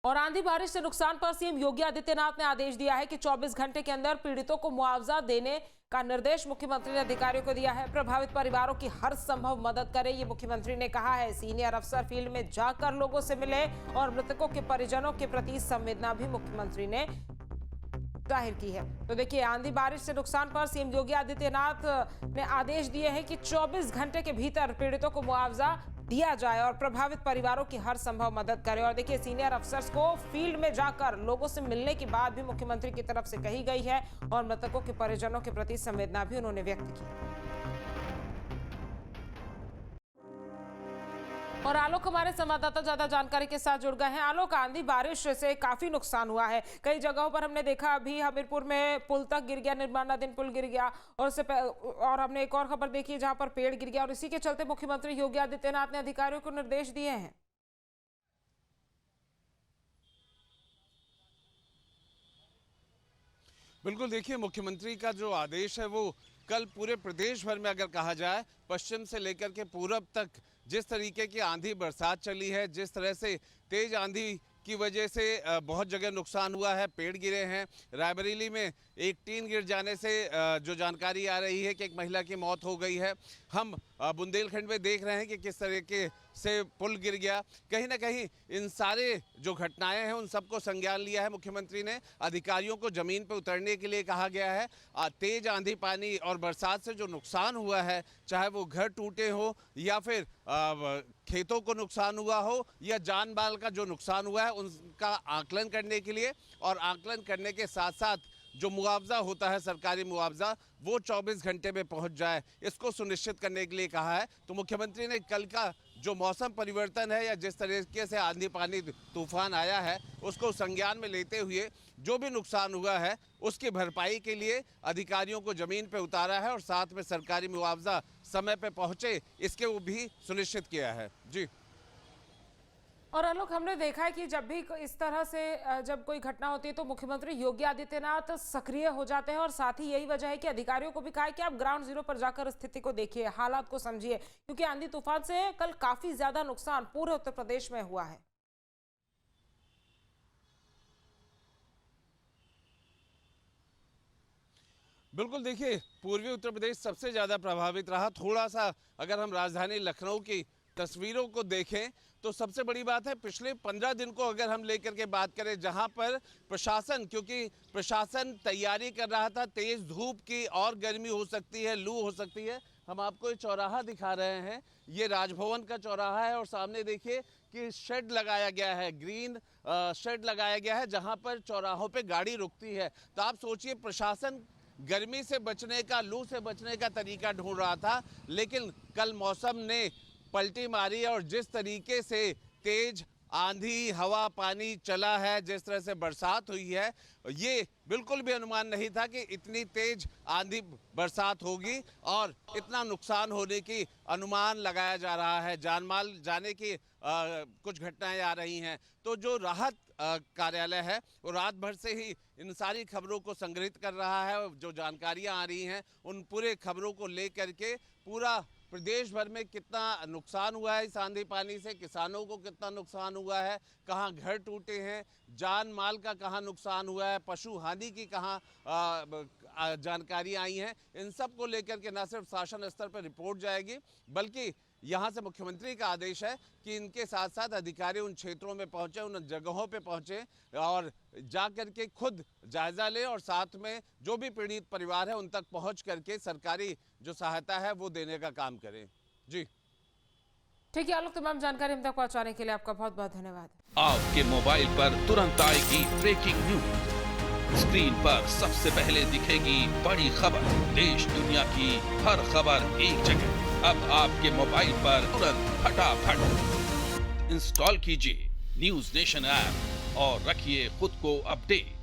और आंधी बारिश से नुकसान पर सीएम योगी आदित्यनाथ ने आदेश दिया है कि 24 घंटे के अंदर पीड़ितों को मुआवजा देने का निर्देश मुख्यमंत्री ने अधिकारियों को दिया है। प्रभावित परिवारों की हर संभव मदद करें, ये मुख्यमंत्री ने कहा है। सीनियर अफसर फील्ड में जाकर लोगों से मिले और मृतकों के परिजनों के प्रति संवेदना भी मुख्यमंत्री ने जाहिर की है। तो देखिए, आंधी बारिश से नुकसान पर सीएम योगी आदित्यनाथ ने आदेश दिए हैं कि 24 घंटे के भीतर पीड़ितों को मुआवजा दिया जाए और प्रभावित परिवारों की हर संभव मदद करें। और देखिए, सीनियर अफसर्स को फील्ड में जाकर लोगों से मिलने की बात भी मुख्यमंत्री की तरफ से कही गई है और मृतकों के परिजनों के प्रति संवेदना भी उन्होंने व्यक्त की। और आलोक हमारे संवाददाता ज्यादा जानकारी के साथ जुड़ गए हैं। आलोक, आंधी बारिश से काफी नुकसान हुआ है, कई जगहों पर हमने देखा अभी हमीरपुर में पुल तक गिर गया, निर्माणाधीन पुल गिर गया और हमने एक और खबर देखी जहां पर पेड़ गिर गया और इसी के चलते मुख्यमंत्री योगी आदित्यनाथ ने अधिकारियों को निर्देश दिए हैं। बिल्कुल, देखिए, मुख्यमंत्री का जो आदेश है वो कल पूरे प्रदेश भर में अगर कहा जाए, पश्चिम से लेकर के पूरब तक जिस तरीके की आंधी बरसात चली है, जिस तरह से तेज आंधी की वजह से बहुत जगह नुकसान हुआ है, पेड़ गिरे हैं। रायबरेली में एक टीन गिर जाने से जो जानकारी आ रही है कि एक महिला की मौत हो गई है। हम बुंदेलखंड में देख रहे हैं कि किस तरीके से पुल गिर गया। कहीं ना कहीं इन सारे जो घटनाएं हैं उन सबको संज्ञान लिया है मुख्यमंत्री ने। अधिकारियों को जमीन पर उतरने के लिए कहा गया है। तेज आंधी पानी और बरसात से जो नुकसान हुआ है, चाहे वो घर टूटे हो या फिर खेतों को नुकसान हुआ हो या जान माल का जो नुकसान हुआ है, उनका आकलन करने के लिए और आकलन करने के साथ साथ जो मुआवजा होता है, सरकारी मुआवजा, वो 24 घंटे में पहुंच जाए, इसको सुनिश्चित करने के लिए कहा है। तो मुख्यमंत्री ने कल का जो मौसम परिवर्तन है या जिस तरीके से आंधी पानी तूफान आया है, उसको संज्ञान में लेते हुए जो भी नुकसान हुआ है उसकी भरपाई के लिए अधिकारियों को जमीन पे उतारा है और साथ में सरकारी मुआवजा समय पे पहुंचे, इसके वो भी सुनिश्चित किया है। जी। और आलोक, हमने देखा है कि जब भी इस तरह से जब कोई घटना होती है तो मुख्यमंत्री योगी आदित्यनाथ सक्रिय हो जाते हैं और साथ ही यही वजह है कि अधिकारियों को भी कहा है कि आप ग्राउंड जीरो पर जाकर स्थिति को देखिए, हालात को समझिए, क्योंकि आंधी तूफान से कल काफी ज्यादा नुकसान पूरे उत्तर प्रदेश में हुआ है। बिल्कुल, देखिए, पूर्वी उत्तर प्रदेश सबसे ज़्यादा प्रभावित रहा। थोड़ा सा अगर हम राजधानी लखनऊ की तस्वीरों को देखें तो सबसे बड़ी बात है, पिछले 15 दिन को अगर हम लेकर के बात करें, जहां पर प्रशासन, क्योंकि प्रशासन तैयारी कर रहा था, तेज धूप की और गर्मी हो सकती है, लू हो सकती है। हम आपको ये चौराहा दिखा रहे हैं, ये राजभवन का चौराहा है और सामने देखिए कि शेड लगाया गया है, ग्रीन शेड लगाया गया है, जहां पर चौराहों पे गाड़ी रुकती है। तो आप सोचिए, प्रशासन गर्मी से बचने का, लू से बचने का तरीका ढूंढ रहा था, लेकिन कल मौसम ने पलटी मारी और जिस तरीके से तेज आंधी, हवा, पानी चला है, जिस तरह से बरसात हुई है, ये बिल्कुल भी अनुमान नहीं था कि इतनी तेज आंधी बरसात होगी और इतना नुकसान होने की अनुमान लगाया जा रहा है। जानमाल जाने की कुछ घटनाएं आ रही हैं। तो जो राहत कार्यालय है वो रात भर से ही इन सारी खबरों को संग्रहित कर रहा है। जो जानकारियां आ रही हैं उन पूरे खबरों को लेकर के पूरा प्रदेश भर में कितना नुकसान हुआ है इस आंधी पानी से, किसानों को कितना नुकसान हुआ है, कहाँ घर टूटे हैं, जान माल का कहाँ नुकसान हुआ है, पशु हानि की कहाँ जानकारी आई हैं, इन सब को लेकर के न सिर्फ शासन स्तर पर रिपोर्ट जाएगी, बल्कि यहाँ से मुख्यमंत्री का आदेश है कि इनके साथ साथ अधिकारी उन क्षेत्रों में पहुंचे, उन जगहों पे पहुंचे और जा करके खुद जायजा लें और साथ में जो भी पीड़ित परिवार है उन तक पहुंच करके सरकारी जो सहायता है वो देने का काम करें। जी ठीक है आलोक, तमाम जानकारी हम तक पहुंचाने के लिए आपका बहुत बहुत धन्यवाद। आपके मोबाइल पर तुरंत आएगी ब्रेकिंग न्यूज, स्क्रीन पर सबसे पहले दिखेगी बड़ी खबर, देश दुनिया की हर खबर एक जगह। अब आपके मोबाइल पर तुरंत फटाफट इंस्टॉल कीजिए न्यूज नेशन ऐप और रखिए खुद को अपडेट।